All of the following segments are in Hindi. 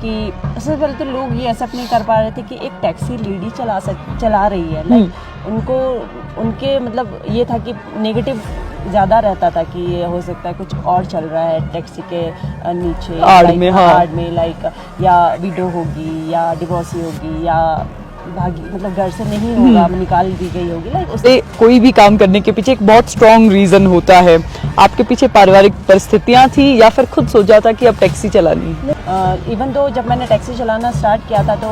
कि सबसे पहले तो लोग ये एक्सेप्ट नहीं कर पा रहे थे कि एक टैक्सी लेडी चला रही है। लाइक उनको उनके मतलब ये था कि नेगेटिव ज़्यादा रहता था कि ये हो सकता है कुछ और चल रहा है टैक्सी के नीचे आड़ में, हाँ। आड़ में, लाइक या विडो होगी या डिवोर्सी होगी या भागी मतलब घर से नहीं होगा, निकाल दी गई होगी। लाइक उससे कोई भी काम करने के पीछे एक बहुत स्ट्रॉन्ग रीजन होता है। आपके पीछे पारिवारिक परिस्थितियां थी या फिर खुद सोचा था कि अब टैक्सी चलानी? इवन दो जब मैंने टैक्सी चलाना स्टार्ट किया था तो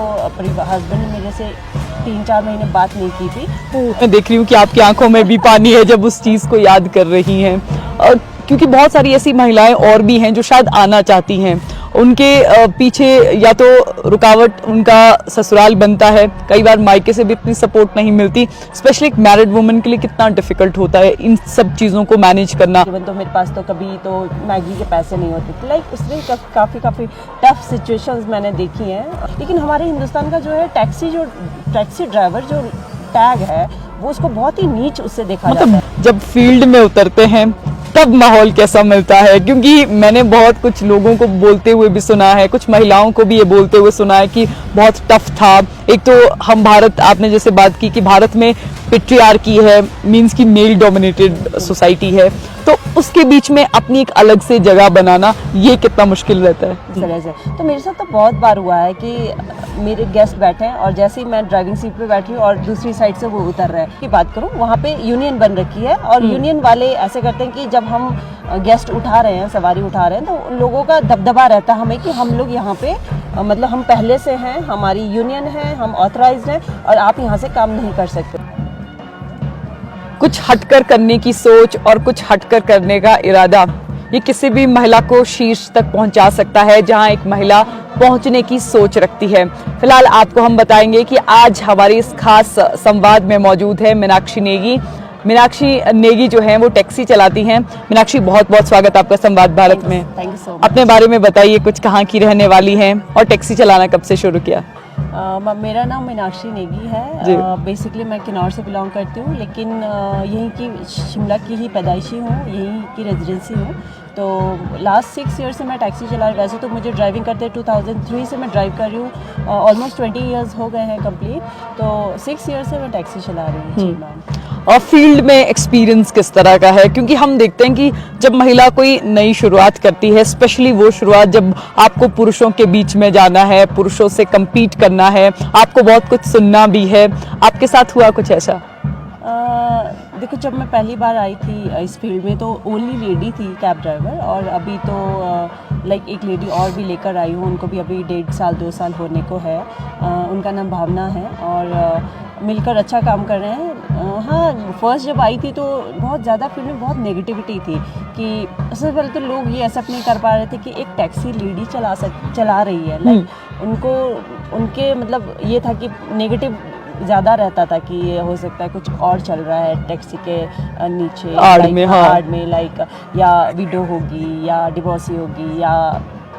हस्बैंड ने मेरे से 3-4 महीने बात नहीं की थी। मैं देख रही हूँ कि आपकी आंखों में भी पानी है जब उस चीज को याद कर रही हैं, क्योंकि बहुत सारी ऐसी महिलाएं और भी हैं जो शायद आना चाहती हैं। उनके पीछे या तो रुकावट उनका ससुराल बनता है, कई बार मायके से भी इतनी सपोर्ट नहीं मिलती। स्पेशली एक मैरिड वुमन के लिए कितना डिफिकल्ट होता है इन सब चीज़ों को मैनेज करना। इवन तो मेरे पास तो कभी तो मैगी के पैसे नहीं होते थे। लाइक उसमें काफ़ी टफ सिचुएशंस मैंने देखी हैं। लेकिन हमारे हिंदुस्तान का जो है टैक्सी ड्राइवर जो टैग है वो उसको बहुत ही नीच उससे देखा जाता है। जब फील्ड में उतरते हैं तब माहौल कैसा मिलता है? क्योंकि मैंने बहुत कुछ लोगों को बोलते हुए भी सुना है, कुछ महिलाओं को भी ये बोलते हुए सुना है कि बहुत टफ था। एक तो हम भारत, आपने जैसे बात की कि भारत में पेट्रियार्की है, मींस की मेल डोमिनेटेड सोसाइटी है, तो उसके बीच में अपनी एक अलग से जगह बनाना ये कितना मुश्किल रहता है? इस तरह से तो मेरे साथ तो बहुत बार हुआ है कि मेरे गेस्ट बैठे हैं और जैसे ही मैं ड्राइविंग सीट पे बैठी हूँ और दूसरी साइड से वो उतर रहे हैं की बात करूँ, वहाँ पे यूनियन बन रखी है और यूनियन वाले ऐसे करते हैं कि जब हम गेस्ट उठा रहे हैं, सवारी उठा रहे हैं, तो उन लोगों का दबदबा रहता है हमें कि हम लोग यहाँ पे मतलब हम पहले से हैं, हमारी यूनियन है, हम ऑथराइज्ड हैं और आप यहाँ से काम नहीं कर सकते। कुछ हटकर करने की सोच और कुछ हटकर करने का इरादा, ये किसी भी महिला को शीर्ष तक पहुंचा सकता है जहां एक महिला पहुंचने की सोच रखती है। फिलहाल आपको हम बताएंगे कि आज हमारे इस खास संवाद में मौजूद है मीनाक्षी नेगी। मीनाक्षी नेगी जो है वो टैक्सी चलाती हैं। मीनाक्षी, बहुत बहुत स्वागत आपका संवाद भारत में। Thank you so much. अपने बारे में बताइए, कुछ कहाँ की रहने वाली हैं और टैक्सी चलाना कब से शुरू किया? मेरा नाम मीनाक्षी नेगी है। बेसिकली मैं किन्नौर से बिलोंग करती हूँ, लेकिन यहीं की शिमला की ही पैदाइशी हूँ, यहीं की रेजिडेंसी हूँ। तो लास्ट 6 ईयर से मैं टैक्सी चला रही। वैसे तो मुझे ड्राइविंग करते 2003 से मैं ड्राइव कर रही हूँ, ऑलमोस्ट 20 ईयर्स हो गए हैं कंप्लीट। तो 6 ईयर से मैं टैक्सी चला रही हूँ। जी मैम। और फील्ड में एक्सपीरियंस किस तरह का है? क्योंकि हम देखते हैं कि जब महिला कोई नई शुरुआत करती है, स्पेशली वो शुरुआत जब आपको पुरुषों के बीच में जाना है, पुरुषों से compete करना है, आपको बहुत कुछ सुनना भी है, आपके साथ हुआ कुछ ऐसा? देखो, जब मैं पहली बार आई थी इस फील्ड में तो ओनली लेडी थी कैब ड्राइवर, और अभी तो लाइक एक लेडी और भी लेकर आई हूँ। उनको भी अभी 1.5 साल 2 साल होने को है। उनका नाम भावना है और मिलकर अच्छा काम कर रहे हैं। हाँ, फर्स्ट जब आई थी तो बहुत ज़्यादा फील्ड में बहुत नेगेटिविटी थी कि सबसे पहले तो लोग ये एक्सेप्ट नहीं कर पा रहे थे कि एक टैक्सी लेडी चला रही है। लाइक उनको उनके मतलब ये था कि नेगेटिव ज़्यादा रहता था कि ये हो सकता है कुछ और चल रहा है टैक्सी के नीचे आड़ में, हाँ। आड़ में, लाइक या विडो होगी या डिवोर्सी होगी या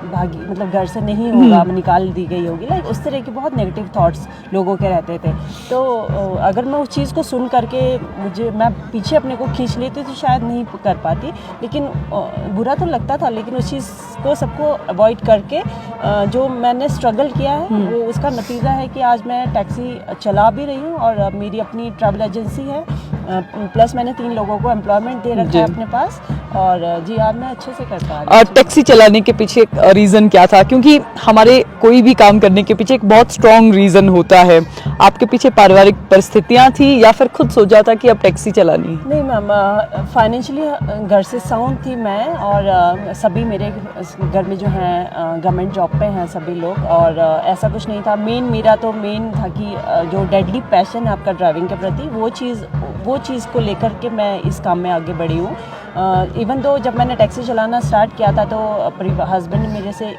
भागी मतलब घर से नहीं होगा, निकाल दी गई होगी। लाइक उस तरह के बहुत नेगेटिव थॉट्स लोगों के रहते थे। तो अगर मैं उस चीज़ को सुन करके मैं पीछे अपने को खींच लेती तो शायद नहीं कर पाती, लेकिन बुरा तो लगता था। लेकिन उस चीज़ को सबको अवॉइड करके जो मैंने स्ट्रगल किया है वो उसका नतीजा है कि आज मैं टैक्सी चला भी रही हूँ और मेरी अपनी ट्रैवल एजेंसी है। प्लस मैंने 3 लोगों को एम्प्लॉयमेंट दे रखा है अपने पास, और जी आज मैं अच्छे से कर पा रही हूँ। और टैक्सी चलाने के पीछे रीज़न क्या था? क्योंकि हमारे कोई भी काम करने के पीछे एक बहुत स्ट्रॉन्ग रीज़न होता है। आपके पीछे पारिवारिक परिस्थितियां थी या फिर खुद सोचा था कि अब टैक्सी चलानी? नहीं मैम, फाइनेंशियली घर से साउंड थी मैं, और सभी मेरे घर में जो हैं गवर्नमेंट जॉब पे हैं सभी लोग, और ऐसा कुछ नहीं था। मेरा तो मेन था कि जो डेडली पैशन है आपका ड्राइविंग के प्रति, वो चीज़ को लेकर के मैं इस काम में आगे बढ़ी हूँ। इवन दो जब मैंने टैक्सी चलाना स्टार्ट किया था तो हस्बैंड ने मेरे से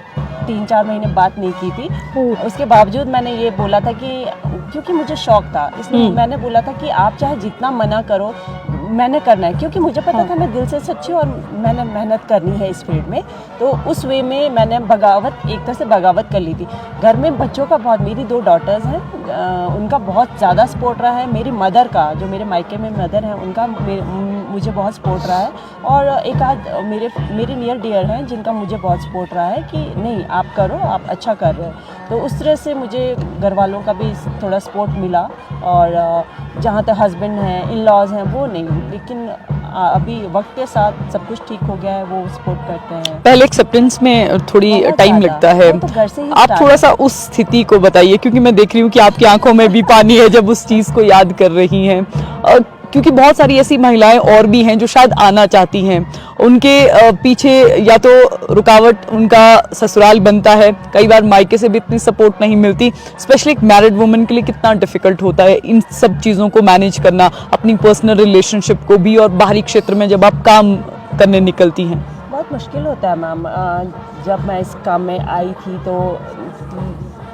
3-4 महीने बात नहीं की थी। उसके बावजूद मैंने ये बोला था कि क्योंकि मुझे शौक था, इसलिए मैंने बोला था कि आप चाहे जितना मना करो, मैंने करना है, क्योंकि मुझे पता था मैं दिल से सच्ची और मैंने मेहनत करनी है इस फील्ड में। तो उस वे में मैंने बगावत, एक तरह से बगावत कर ली थी। घर में बच्चों का बहुत, मेरी 2 डॉटर्स हैं, उनका बहुत ज़्यादा सपोर्ट रहा है। मेरी मदर का, जो मेरे मायके में मदर हैं, उनका मुझे बहुत सपोर्ट रहा है। और एक आध मेरे नियर डियर हैं जिनका मुझे बहुत सपोर्ट रहा है कि नहीं आप करो, आप अच्छा कर रहे हो। तो उस तरह से मुझे घर वालों का भी थोड़ा सपोर्ट मिला। और जहाँ तक हस्बैंड हैं, इन लॉज हैं, वो नहीं, लेकिन अभी वक्त के साथ सब कुछ ठीक हो गया है, वो सपोर्ट करते हैं। पहले एक्सेप्टेंस में थोड़ी बहुत टाइम ज़्यादा, लगता है, वो तो घर से ही आप start थोड़ा सा उस स्थिति को बताइए, क्योंकि मैं देख रही हूँ कि आपकी आंखों में भी पानी है जब उस चीज़ को याद कर रही हैं। क्योंकि बहुत सारी ऐसी महिलाएं और भी हैं जो शायद आना चाहती हैं, उनके पीछे या तो रुकावट उनका ससुराल बनता है, कई बार मायके से भी इतनी सपोर्ट नहीं मिलती। स्पेशली एक मैरिड वुमन के लिए कितना डिफिकल्ट होता है इन सब चीज़ों को मैनेज करना, अपनी पर्सनल रिलेशनशिप को भी, और बाहरी क्षेत्र में जब आप काम करने निकलती हैं। बहुत मुश्किल होता है मैम। जब मैं इस काम में आई थी तो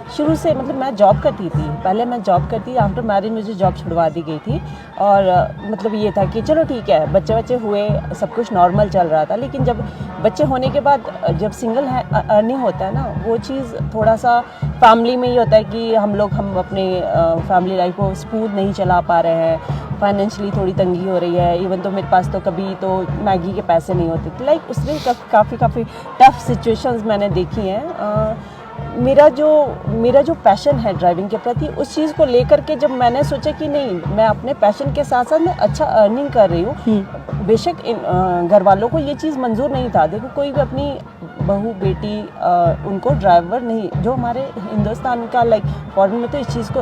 शुरू से, मतलब मैं जॉब करती थी, पहले मैं जॉब करती थी, आफ्टर मैरिज मुझे जॉब छुड़वा दी गई थी। और मतलब ये था कि चलो ठीक है, बच्चे हुए, सब कुछ नॉर्मल चल रहा था। लेकिन जब बच्चे होने के बाद जब सिंगल है अर्निंग होता है ना, वो चीज़ थोड़ा सा फैमिली में ही होता है कि हम अपने फैमिली लाइफ को स्मूथ नहीं चला पा रहे हैं, फाइनेंशियली थोड़ी तंगी हो रही है। इवन तो मेरे पास तो कभी तो मैगी के पैसे नहीं होते थे। लाइक उसमें काफ़ी टफ सिचुएशंस मैंने देखी हैं। मेरा जो पैशन है ड्राइविंग के प्रति, उस चीज़ को लेकर के जब मैंने सोचा कि नहीं, मैं अपने पैशन के साथ साथ मैं अच्छा अर्निंग कर रही हूँ। बेशक घर वालों को ये चीज़ मंजूर नहीं था। देखो, कोई भी अपनी बहू बेटी उनको ड्राइवर नहीं, जो हमारे हिंदुस्तान का लाइक फॉरेन में तो इस चीज़ को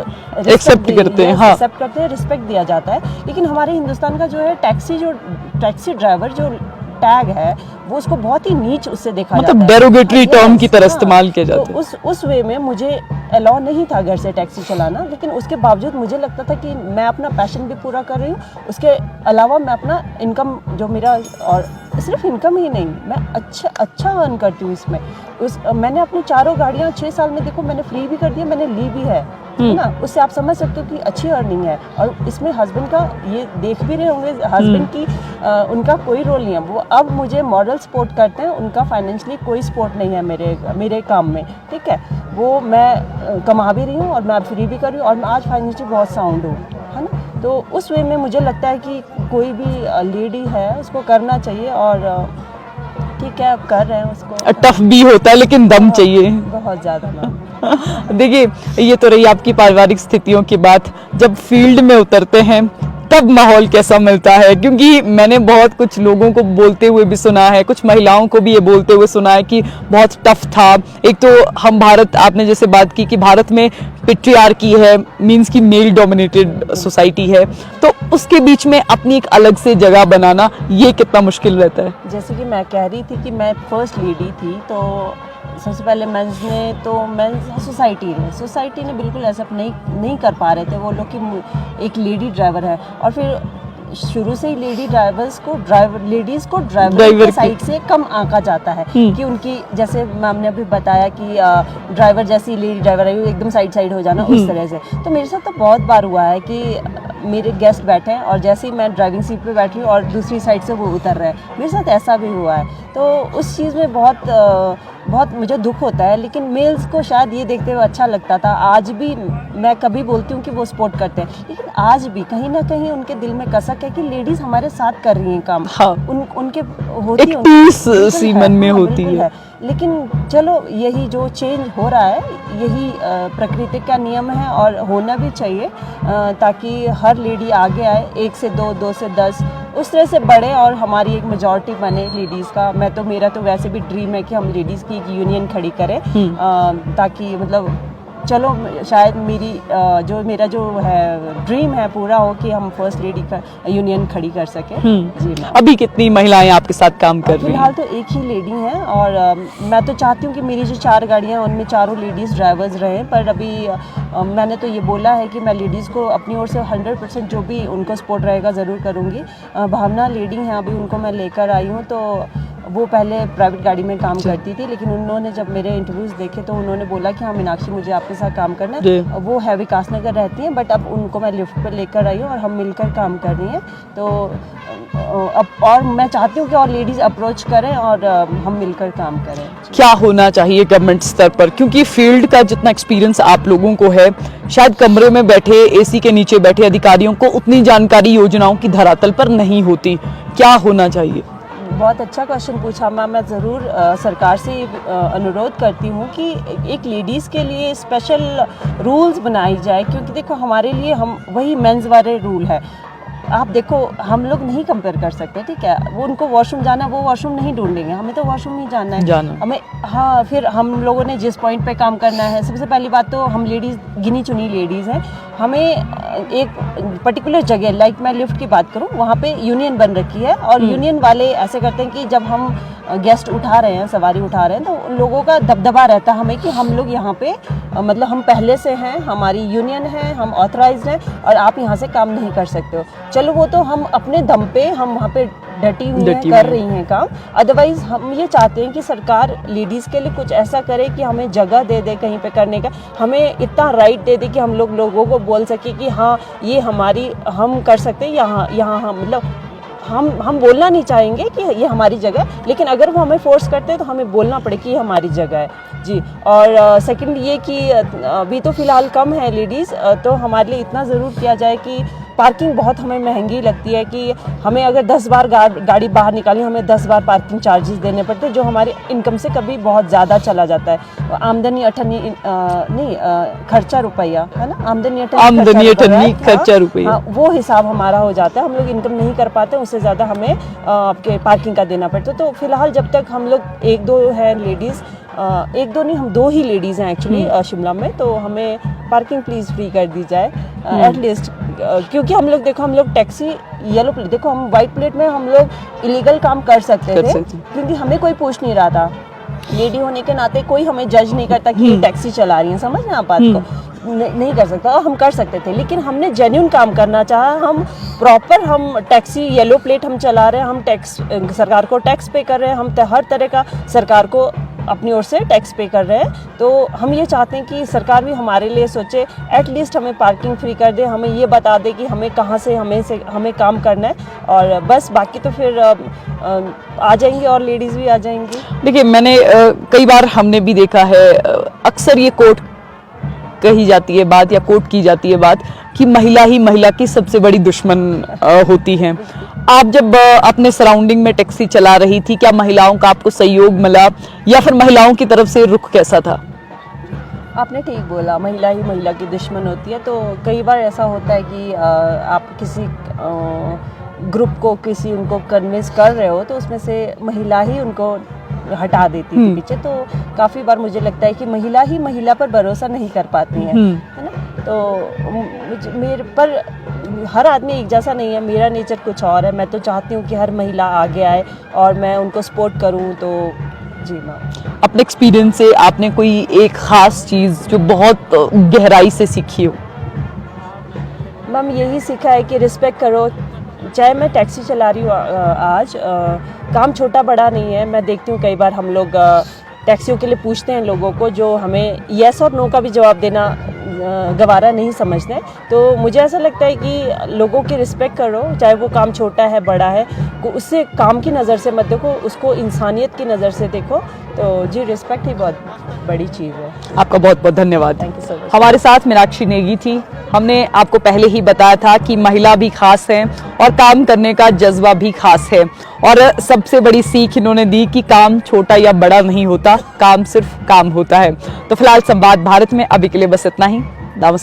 एक्सेप्ट करते हैं, हाँ, एक्सेप्ट करते हैं, रिस्पेक्ट दिया जाता है। लेकिन हमारे हिंदुस्तान का जो है टैक्सी ड्राइवर जो टैग है, वो उसको बहुत ही नीच उससे देखा जाता है, मतलब डेरोगेटरी टर्म की तरह हाँ, इस्तेमाल किया जाता है। तो उस वे में मुझे अलाउ नहीं था घर से टैक्सी चलाना। लेकिन उसके बावजूद मुझे लगता था कि मैं अपना पैशन भी पूरा कर रही हूँ, उसके अलावा मैं अपना इनकम जो मेरा, और सिर्फ इनकम ही नहीं, मैं अच्छा अर्न करती हूँ इसमें। मैंने अपनी 4 गाड़ियाँ 6 साल में, देखो, मैंने फ्री भी कर दिया, मैंने ली भी है ना। उससे आप समझ सकते हो कि अच्छी अर्निंग है। और इसमें हस्बैंड का, ये देख भी रहे होंगे, हस्बैंड की उनका कोई रोल नहीं है। वो अब मुझे मॉरल सपोर्ट करते हैं, उनका फाइनेंशियली कोई सपोर्ट नहीं है मेरे काम में, ठीक है। वो मैं कमा भी रही हूँ और मैं फ्री भी कर रही हूँ, और मैं आज फाइनेंशियली बहुत साउंड हूँ, है ना। तो उस वे में मुझे लगता है कि कोई भी लेडी है उसको करना चाहिए। और ठीक है, अब कर रहे हैं उसको। टफ भी होता है लेकिन दम चाहिए, बहुत ज़्यादा मैम। देखिए, ये तो रही आपकी पारिवारिक स्थितियों की बात। जब फील्ड में उतरते हैं तब माहौल कैसा मिलता है? क्योंकि मैंने बहुत कुछ लोगों को बोलते हुए भी सुना है, कुछ महिलाओं को भी ये बोलते हुए सुना है कि बहुत टफ था। एक तो हम भारत, आपने जैसे बात की कि भारत में पेट्रियार्की है, मींस की मेल डोमिनेटेड सोसाइटी है, तो उसके बीच में अपनी एक अलग से जगह बनाना, ये कितना मुश्किल रहता है? जैसे कि मैं कह रही थी कि मैं फर्स्ट लेडी थी, तो सबसे पहले मेंस सोसाइटी ने बिल्कुल एक्सेप्ट नहीं कर पा रहे थे वो लोग कि एक लेडी ड्राइवर है। और फिर शुरू से ही लेडीज़ को ड्राइवर की साइड से कम आंका जाता है कि उनकी, जैसे मैम ने अभी बताया कि ड्राइवर जैसी लेडी ड्राइवर है, एकदम साइड हो जाना, उस तरह से। तो मेरे साथ तो बहुत बार हुआ है कि मेरे गेस्ट बैठे हैं और जैसे ही मैं ड्राइविंग सीट पे बैठी हूँ और दूसरी साइड से वो उतर रहे हैं, मेरे साथ ऐसा भी हुआ है। तो उस चीज़ में बहुत मुझे दुख होता है। लेकिन मेल्स को शायद ये देखते हुए अच्छा लगता था। आज भी मैं कभी बोलती हूँ कि वो सपोर्ट करते हैं, लेकिन आज भी कहीं ना कहीं उनके दिल में कसक है कि लेडीज़ हमारे साथ कर रही हैं काम। हाँ, उनके होती एक पीस सी मन में हाँ, होती है। लेकिन चलो, यही जो चेंज हो रहा है, यही प्रकृति का नियम है और होना भी चाहिए, ताकि हर लेडी आगे आए, 1 से 2, 2 से 10, उस तरह से बढ़े और हमारी एक मेजॉरिटी बने लेडीज़ का। मेरा तो वैसे भी ड्रीम है कि हम लेडीज़ की एक यूनियन खड़ी करें, ताकि मतलब चलो शायद मेरा जो है ड्रीम है पूरा हो कि हम फर्स्ट लेडी का यूनियन खड़ी कर सके। जी मैम। अभी कितनी महिलाएं आपके साथ काम कर रही हैं? फिलहाल तो एक ही लेडी हैं, और मैं तो चाहती हूँ कि मेरी जो 4 गाड़ियाँ हैं उनमें चारों लेडीज़ ड्राइवर्स रहें। पर अभी मैंने तो ये बोला है कि मैं लेडीज़ को अपनी ओर से 100% जो भी उनको सपोर्ट रहेगा ज़रूर करूँगी। भावना लेडी हैं, अभी उनको मैं लेकर आई हूँ, तो वो पहले प्राइवेट गाड़ी में काम करती थी, लेकिन उन्होंने जब मेरे इंटरव्यूज़ देखे तो उन्होंने बोला कि हाँ मीनाक्षी मुझे आपके साथ काम करना जी। है। वो है विकास नगर रहती हैं, बट अब उनको मैं लिफ्ट पर लेकर आई हूँ और हम मिलकर काम कर रही हैं। तो अब और मैं चाहती हूँ कि और लेडीज़ अप्रोच करें और हम मिलकर काम करें। क्या होना चाहिए गवर्नमेंट स्तर पर, क्योंकि फील्ड का जितना एक्सपीरियंस आप लोगों को है, शायद कमरे में बैठे एसी के नीचे बैठे अधिकारियों को उतनी जानकारी योजनाओं की धरातल पर नहीं होती। क्या होना चाहिए? बहुत अच्छा क्वेश्चन पूछा मैम। मैं ज़रूर सरकार से अनुरोध करती हूँ कि एक लेडीज़ के लिए स्पेशल रूल्स बनाई जाए, क्योंकि देखो हमारे लिए हम वही मेंस वाले रूल है। आप देखो हम लोग नहीं कंपेयर कर सकते, ठीक है, वो उनको वॉशरूम जाना है वो वॉशरूम नहीं ढूंढेंगे, हमें तो वॉशरूम ही जाना है हमें। हाँ, फिर हम लोगों ने जिस पॉइंट पे काम करना है, सबसे पहली बात तो हम लेडीज़ गिनी चुनी लेडीज़ हैं, हमें एक पर्टिकुलर जगह, लाइक मैं लिफ्ट की बात करूं, वहाँ पे यूनियन बन रखी है और यूनियन वाले ऐसे करते हैं कि जब हम गेस्ट उठा रहे हैं, सवारी उठा रहे हैं, तो उन लोगों का दबदबा रहता है हमें कि हम लोग यहाँ पे मतलब हम पहले से हैं, हमारी यूनियन है, हम ऑथराइज्ड हैं और आप यहाँ से काम नहीं कर सकते हो। चलो वो तो हम अपने दम पे हम वहाँ पे डटी हुई हैं, कर रही हैं काम। अदरवाइज हम ये चाहते हैं कि सरकार लेडीज़ के लिए कुछ ऐसा करे कि हमें जगह दे दे कहीं पे करने का, हमें इतना राइट दे दे कि हम लोगों को बोल सके कि हाँ ये हमारी, हम कर सकते हैं यहाँ हम मतलब हम बोलना नहीं चाहेंगे कि ये हमारी जगह है, लेकिन अगर वो हमें फोर्स करते हैं तो हमें बोलना पड़े कि ये हमारी जगह है जी। और सेकंड ये कि अभी तो फ़िलहाल कम है लेडीज़, तो हमारे लिए इतना ज़रूर किया जाए कि पार्किंग बहुत हमें महंगी लगती है कि हमें अगर 10 बार गाड़ी बाहर निकाली हमें 10 बार पार्किंग चार्जेस देने पड़ते हैं, जो हमारे इनकम से कभी बहुत ज़्यादा चला जाता है। आमदनी अठन्नी नहीं खर्चा रुपया है ना, आमदनी अठन्नी खर्चा रुपया, हाँ, वो हिसाब हमारा हो जाता है। हम लोग इनकम नहीं कर पाते, उससे ज़्यादा हमें आपके पार्किंग का देना पड़ता है। तो फिलहाल जब तक हम लोग एक दो है लेडीज़, एक दो नहीं हम दो ही लेडीज़ हैं एक्चुअली शिमला में, तो हमें पार्किंग प्लीज़ फ्री कर दी जाए एटलीस्ट, क्योंकि हम लोग देखो हम लोग टैक्सी येलो प्लेट, देखो हम वाइट प्लेट में हम लोग इलीगल काम कर सकते थे क्योंकि हमें कोई पूछ नहीं रहा था। लेडी होने के नाते कोई हमें जज नहीं करता कि ये टैक्सी चला रही है, समझ रहे हैं आप बात को, नहीं कर सकता, और हम कर सकते थे। लेकिन हमने जेन्युइन काम करना चाहा, हम प्रॉपर हम टैक्सी येलो प्लेट हम चला रहे हैं, हम टैक्स सरकार को टैक्स पे कर रहे हैं, हम हर तरह का सरकार को अपनी ओर से टैक्स पे कर रहे हैं। तो हम ये चाहते हैं कि सरकार भी हमारे लिए सोचे, एटलीस्ट हमें पार्किंग फ्री कर दे, हमें ये बता दे कि हमें कहाँ से हमें काम करना है, और बस बाकी तो फिर आ जाएंगे और लेडीज़ भी आ जाएंगी। देखिए मैंने कई बार हमने भी देखा है, अक्सर ये कोर्ट कही जाती है बात या कोर्ट की जाती है बात कि महिला ही महिला की सबसे बड़ी दुश्मन होती है। आप जब अपने सराउंडिंग में टैक्सी चला रही थी, क्या महिलाओं का आपको सहयोग मिला या फिर महिलाओं की तरफ से रुख कैसा था? आपने ठीक बोला, महिला ही महिला की दुश्मन होती है। तो कई बार ऐसा होता है कि आप किसी ग्रुप को उनको कन्विंस कर रहे हो तो उसमें से महिला ही उनको हटा देती है पीछे। तो काफ़ी बार मुझे लगता है कि महिला ही महिला पर भरोसा नहीं कर पाती है ना। तो मेरे पर हर आदमी एक जैसा नहीं है, मेरा नेचर कुछ और है। मैं तो चाहती हूँ कि हर महिला आगे आए और मैं उनको सपोर्ट करूँ। तो जी मैम, अपने एक्सपीरियंस से आपने कोई एक ख़ास चीज़ जो बहुत गहराई से सीखी हो? मैम यही सीखा है कि रिस्पेक्ट करो। चाहे मैं टैक्सी चला रही हूँ आज, काम छोटा बड़ा नहीं है। मैं देखती हूँ कई बार हम लोग टैक्सियों के लिए पूछते हैं लोगों को, जो हमें येस और नो का भी जवाब देना गवारा नहीं समझते। तो मुझे ऐसा लगता है कि लोगों की रिस्पेक्ट करो, चाहे वो काम छोटा है बड़ा है, उससे काम की नज़र से मत देखो, उसको इंसानियत की नज़र से देखो। तो जी रिस्पेक्ट ही बहुत बड़ी चीज़ है। आपका बहुत बहुत धन्यवाद। Thank you so much. हमारे साथ मीनाक्षी नेगी थी। हमने आपको पहले ही बताया था कि महिला भी खास है और काम करने का जज्बा भी खास है, और सबसे बड़ी सीख इन्होंने दी कि काम छोटा या बड़ा नहीं होता, काम सिर्फ काम होता है। तो फिलहाल संवाद भारत में अभी के लिए बस इतना ही। नमस्कार।